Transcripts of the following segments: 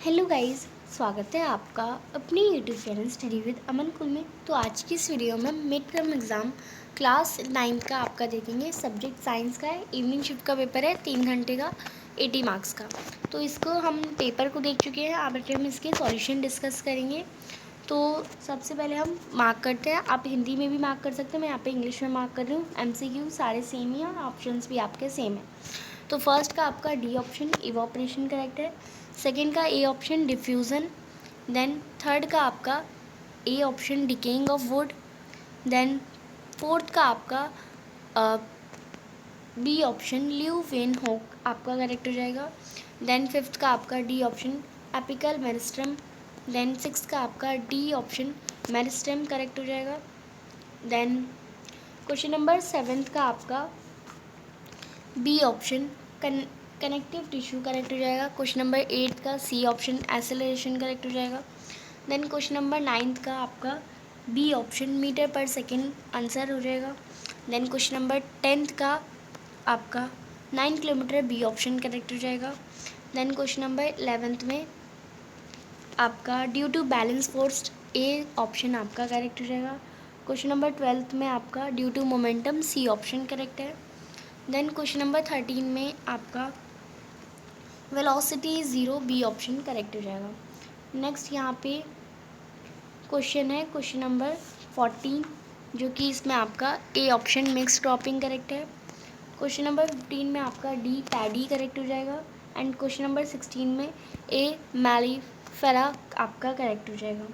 Hello guys, स्वागत है आपका अपने यूट्यूब चैनल स्टडी विद अमन कुल में। तो आज की इस वीडियो में mid term exam class 9th का आपका देखेंगे। सब्जेक्ट साइंस का है, इवनिंग शिफ्ट का पेपर है, 3 घंटे का, 80 मार्क्स का। तो इसको हम पेपर को देख चुके हैं, अब हम इसके सॉल्यूशन डिस्कस करेंगे। तो सबसे पहले हम मार्क करते हैं। आप हिंदी में भी मार्क कर सकते हैं, मैं यहाँ पे इंग्लिश में मार्क कर रही हूँ। MCQ सारे सेम ही हैं, ऑप्शंस भी आपके सेम है। तो फर्स्ट का आपका डी ऑप्शन इवोपरेशन करेक्ट है। सेकेंड का A option diffusion. Then third का आपका A option decaying of wood. Then fourth का आपका बी ऑप्शन ल्यू वेन होक आपका करेक्ट हो जाएगा। देन फिफ्थ का आपका D option apical meristem. Then six का आपका डी ऑप्शन मेरिस्टम करेक्ट हो जाएगा। देन क्वेश्चन नंबर सेवेंथ का आपका B option connective tissue correct हो जाएगा। क्वेश्चन नंबर 8 का सी ऑप्शन एसेलरेशन करेक्ट हो जाएगा। देन क्वेश्चन नंबर 9 का आपका बी ऑप्शन मीटर पर सेकेंड आंसर हो जाएगा। देन क्वेश्चन नंबर 10 का आपका 9 किलोमीटर बी ऑप्शन करेक्ट हो जाएगा। देन क्वेश्चन नंबर 11th में आपका due to balance force A option आपका करेक्ट हो जाएगा। क्वेश्चन नंबर 12th में आपका due to momentum C option correct है। देन क्वेश्चन नंबर 13 में आपका वेलोसिटी 0 बी ऑप्शन करेक्ट हो जाएगा। नेक्स्ट यहाँ पे क्वेश्चन है क्वेश्चन नंबर 14, जो कि इसमें आपका A option mix cropping correct है। क्वेश्चन नंबर 15 में आपका डी पैडी करेक्ट हो जाएगा। एंड क्वेश्चन नंबर 16 में ए मैलीफेरा आपका करेक्ट हो जाएगा।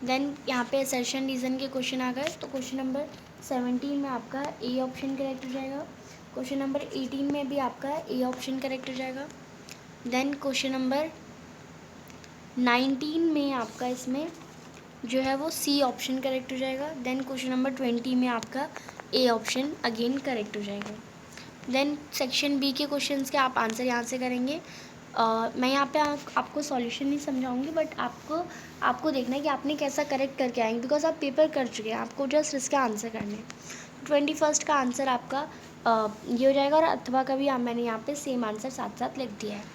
देन यहाँ पे असर्शन रीज़न के क्वेश्चन आ गए। तो क्वेश्चन नंबर 17 में आपका ए ऑप्शन करेक्ट हो जाएगा। क्वेश्चन नंबर 18 में भी आपका ए ऑप्शन करेक्ट हो जाएगा। देन क्वेश्चन नंबर 19 में आपका इसमें जो है वो सी ऑप्शन करेक्ट हो जाएगा। देन क्वेश्चन नंबर 20 में आपका ए ऑप्शन अगेन करेक्ट हो जाएगा। देन सेक्शन बी के क्वेश्चंस के आप आंसर यहाँ से करेंगे। मैं यहाँ पे आपको सॉल्यूशन नहीं समझाऊंगी, बट आपको देखना है कि आपने कैसा करेक्ट करके आएंगे, बिकॉज आप पेपर कर चुके हैं, आपको जस्ट इसका आंसर करने हैं। 21st का आंसर आपका ये हो जाएगा, और अथवा का भी मैंने यहाँ पे सेम आंसर साथ साथ लिख दिया है।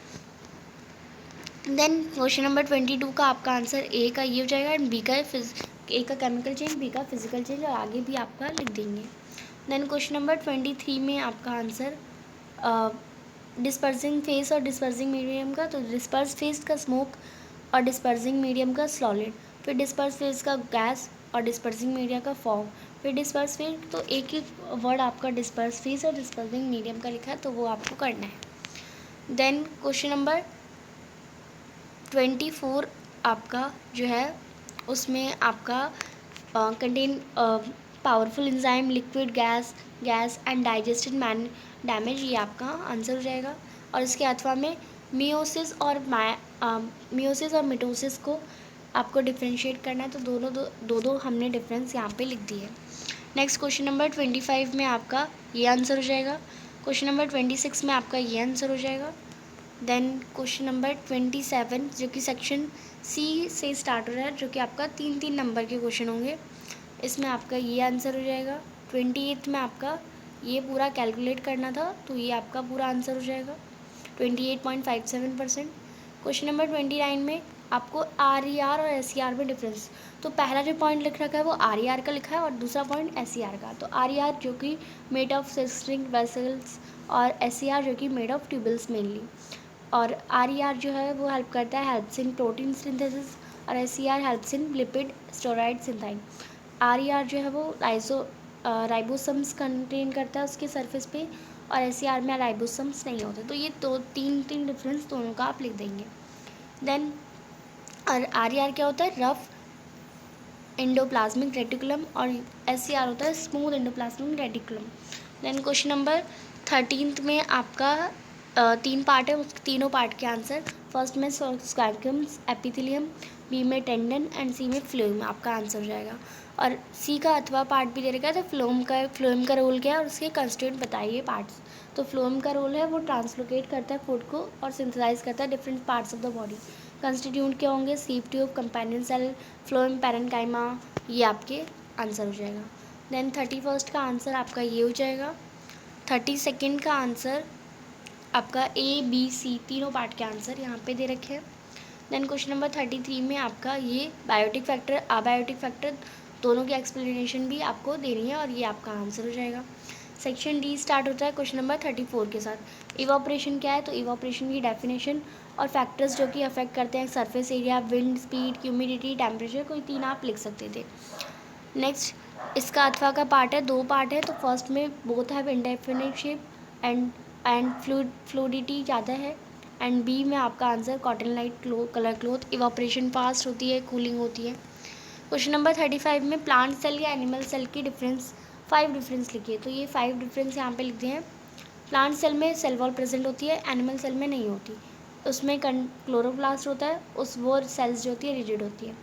देन क्वेश्चन नंबर 22 का आपका आंसर ए का ये हो जाएगा, एंड बी का ए का केमिकल चेंज, बी का फिजिकल चेंज, और आगे भी आपका लिख देंगे। देन क्वेश्चन नंबर 23 में आपका आंसर डिस्पर्सिंग फेस और डिस्पर्सिंग मीडियम का, तो डिस्पर्स फेस का स्मोक और डिस्पर्सिंग मीडियम का सॉलिड, फिर डिस्पर्स फेस का गैस और डिस्पर्सिंग मीडिया का फॉग, फिर डिस्पर्स फेस, तो एक एक वर्ड आपका डिस्पर्स फेस और डिस्पर्सिंग मीडियम का लिखा है, तो वो आपको करना है। देन क्वेश्चन नंबर 24 आपका जो है उसमें आपका contain powerful enzyme liquid gas and digested man damage, ये आपका आंसर हो जाएगा। और इसके अथवा में मियोसिस और मिटोसिस को आपको डिफ्रेंशिएट करना है, तो दो हमने डिफरेंस यहाँ पे लिख दी है। नेक्स्ट क्वेश्चन नंबर 25 में आपका ये आंसर हो जाएगा। क्वेश्चन नंबर 26 में आपका ये आंसर हो जाएगा। देन क्वेश्चन नंबर 27 जो कि सेक्शन सी से स्टार्ट हो रहा है, जो कि आपका 3 नंबर के क्वेश्चन होंगे, इसमें आपका ये आंसर हो जाएगा। 28 में आपका ये पूरा कैलकुलेट करना था, तो ये आपका पूरा आंसर हो जाएगा 28.57%। क्वेश्चन नंबर 29 में आपको RER और SER में डिफरेंस, तो पहला जो पॉइंट लिख रखा है वो RER का लिखा है, और दूसरा पॉइंट SER का। तो RER जो कि मेड ऑफ सिस्टरिंग वेसल्स, और SER जो कि मेड ऑफ ट्यूबल्स मेनली। और RER जो है वो हेल्प करता है, हेल्प्स इन प्रोटीन सिंथेसिस, और SER helps in lipid steroid synthesis. RER जो है वो राइबोसम्स कंटेन करता है उसके सरफेस पे, और SER में राइबोसम्स नहीं होते। तो ये तीन डिफरेंस दोनों का आप लिख देंगे। देन और RER क्या होता है, रफ एंडोप्लाज्मिक रेटिकुलम, और SER होता है smooth endoplasmic reticulum. Then question number 13 में आपका 3 पार्ट है, उस तीनों पार्ट के आंसर, फर्स्ट में स्क्वैंकम्स एपिथेलियम, बी में टेंडन, एंड सी में फ्लोएम आपका आंसर हो जाएगा। और सी का अथवा पार्ट भी दे रखा है, तो फ्लोएम का रोल क्या है और उसके कंस्टिट्यूएंट बताइए पार्ट्स। तो फ्लोएम का रोल है वो ट्रांसलोकेट करता है फूड को और सिंथेसाइज करता है different parts of the body. Constituent क्या होंगे, sieve tube, companion cell, phloem parenchyma, ये आपके आंसर हो जाएगा। देन 31st का आंसर आपका ये हो जाएगा। 32nd का आंसर आपका A B C तीनों पार्ट के आंसर यहाँ पे दे रखे हैं। देन क्वेश्चन नंबर 33 में आपका ये बायोटिक फैक्टर, अबायोटिक फैक्टर दोनों की एक्सप्लेनेशन भी आपको देनी है और ये आपका आंसर हो जाएगा। सेक्शन डी स्टार्ट होता है क्वेश्चन नंबर 34 के साथ। इवापोरेशन क्या है, तो इवापोरेशन की डेफिनेशन और फैक्टर्स जो कि अफेक्ट करते हैं surface area, wind speed, humidity, temperature, कोई 3 आप लिख सकते थे। नेक्स्ट इसका अथवा का पार्ट है, 2 पार्ट है। तो फर्स्ट में both have indefinite shape and fluidity ज़्यादा है। एंड बी में आपका answer cotton light colour cloth, evaporation fast होती है, कूलिंग होती है। क्वेश्चन नंबर 35 में प्लांट सेल या एनिमल सेल की डिफरेंस, 5 डिफरेंस लिखिए। तो ये 5 डिफरेंस यहाँ पे लिख दिए हैं। प्लांट सेल में सेल वॉल प्रेजेंट होती है, एनिमल सेल में नहीं होती। उसमें क्लोरोप्लास्ट होता है, वो सेल्स जो होती है रिजिड होती है,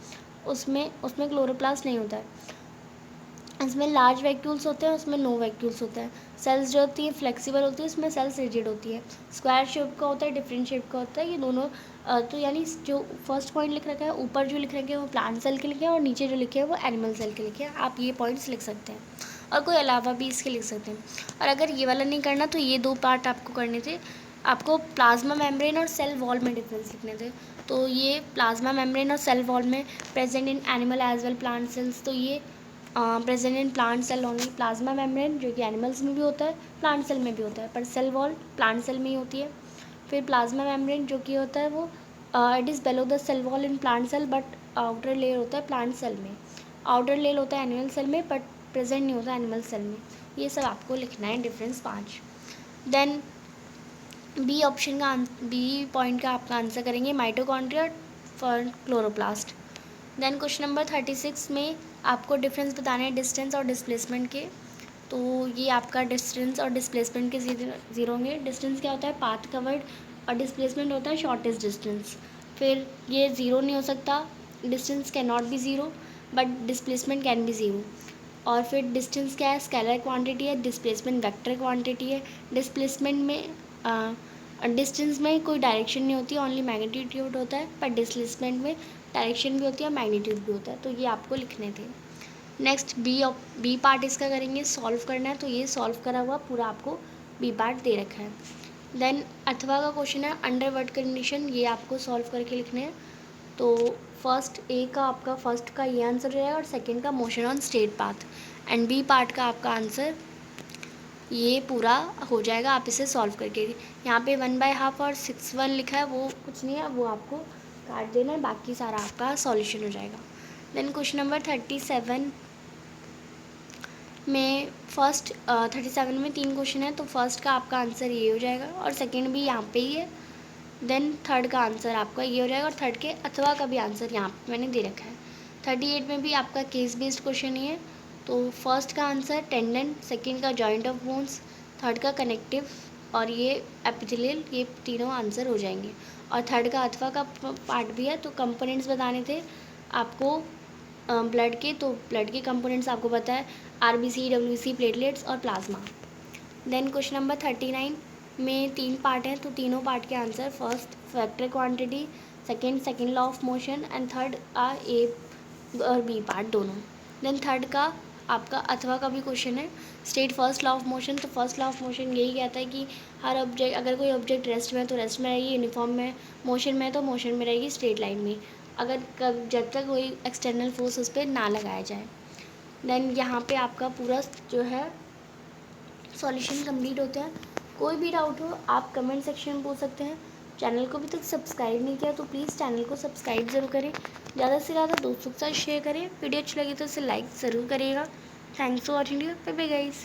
उसमें क्लोरोप्लास्ट नहीं होता है। इसमें लार्ज वैक्यूल्स होते हैं, उसमें नो वैक्यूल्स होता है। सेल्स जो होती है फ्लेक्सिबल होती है, उसमें सेल्स रिजिड होती है। स्क्वायर शेप का होता है, डिफरेंट शेप का होता है, ये दोनों। तो यानी जो फर्स्ट पॉइंट लिख रखा है, ऊपर जो लिख रखे हैं वो प्लांट सेल के लिखे हैं और नीचे जो लिखे हैं वो एनिमल सेल के लिखे हैं। आप ये पॉइंट्स लिख सकते हैं और कोई अलावा भी इसके लिख सकते हैं। और अगर ये वाला नहीं करना तो ये 2 पार्ट आपको करने थे। आपको प्लाज्मा मेम्ब्रेन और सेल वॉल में डिफरेंस लिखने थे। तो ये प्लाज्मा मेम्ब्रेन और सेल वॉल में present in animal as well plant cells, तो ये present in plant cell only. Plasma membrane जो कि एनिमल्स में भी होता है, प्लांट सेल में भी होता है, पर सेल वॉल प्लांट सेल में ही होती है। फिर प्लाज्मा मेम्ब्रेन जो कि होता है वो it is below the cell wall in plant cell but outer layer होता है प्लांट सेल में, आउटर लेयर होता है एनिमल सेल में बट प्रेजेंट नहीं होता एनिमल सेल में। ये सब आपको लिखना है डिफरेंस 5। देन बी ऑप्शन का बी पॉइंट का आपका आंसर करेंगे mitochondria for chloroplast. Then question number 36 में आपको डिफरेंस बताने हैं डिस्टेंस और डिस्प्लेसमेंट के। तो ये आपका डिस्टेंस और डिस्प्लेसमेंट के ज़ीरो होंगे। डिस्टेंस क्या होता है, पाथ कवर्ड, और डिस्प्लेसमेंट होता है शॉर्टेस्ट डिस्टेंस। फिर ये ज़ीरो नहीं हो सकता, distance can not be zero but displacement can be zero. और फिर डिस्टेंस क्या है, स्केलर क्वांटिटी है, डिस्प्लेसमेंट वेक्टर क्वांटिटी है। डिस्प्लेसमेंट में डिस्टेंस में कोई डायरेक्शन नहीं होती, ओनली मैग्नीट्यूड होता है, पर डिस्प्लेसमेंट में डायरेक्शन भी होती है, मैग्नीट्यूड भी होता है। तो ये आपको लिखने थे। नेक्स्ट बी पार्ट इसका करेंगे, सॉल्व करना है। तो ये सॉल्व करा हुआ पूरा आपको बी पार्ट दे रखा है। देन अथवा का क्वेश्चन है अंडर व्हाट कंडीशन, ये आपको सॉल्व करके लिखने हैं। तो फर्स्ट ए का आपका फर्स्ट का ये आंसर रहेगा और सेकंड का motion on straight path. And B part का आपका आंसर ये पूरा हो जाएगा आप इसे सॉल्व करके। यहाँ पे 1/2 और 6/1 लिखा है, वो कुछ नहीं है, वो आपको काट देना है, बाकी सारा आपका सॉल्यूशन हो जाएगा। देन क्वेश्चन नंबर 37 में 37 में 3 क्वेश्चन है। तो फर्स्ट का आपका आंसर ये हो जाएगा और सेकंड भी यहाँ पे ही है। देन थर्ड का आंसर आपका ये हो जाएगा और थर्ड के अथवा का भी आंसर यहाँ पे मैंने दे रखा है। 38 में भी आपका केस बेस्ड क्वेश्चन ही है। तो फर्स्ट का आंसर टेंडन, सेकंड का जॉइंट ऑफ बोन्स, थर्ड का कनेक्टिव और ये एपिथेलियल, ये तीनों आंसर हो जाएंगे। और थर्ड का अथवा का पार्ट भी है। तो कंपोनेंट्स बताने थे आपको ब्लड के, तो ब्लड के कंपोनेंट्स आपको पता है आरबीसी, डब्ल्यूसी, प्लेटलेट्स और प्लाज्मा। देन क्वेश्चन नंबर 39 में 3 पार्ट हैं। तो तीनों पार्ट के answer first vector quantity, second law of motion and third A और बी पार्ट दोनों। देन थर्ड का आपका अथवा का भी क्वेश्चन है, state first law of motion. तो फर्स्ट लॉ ऑफ मोशन यही कहता है कि हर ऑब्जेक्ट, अगर कोई ऑब्जेक्ट रेस्ट में है तो रेस्ट में रहेगी, यूनिफॉर्म में मोशन में है तो मोशन में रहेगी, स्ट्रेट लाइन में, अगर जब तक कोई एक्सटर्नल फोर्स उस पर ना लगाया जाए। देन यहाँ पे आपका पूरा जो है सॉल्यूशन कंप्लीट होते हैं। कोई भी डाउट हो आप कमेंट सेक्शन में पूछ सकते हैं। चैनल को अभी तक सब्सक्राइब नहीं किया तो प्लीज़ चैनल को सब्सक्राइब ज़रूर करें, ज़्यादा से ज़्यादा दोस्तों के साथ शेयर करें। वीडियो अच्छी लगी तो इसे लाइक ज़रूर करिएगा। Thanks for watching, bye bye guys.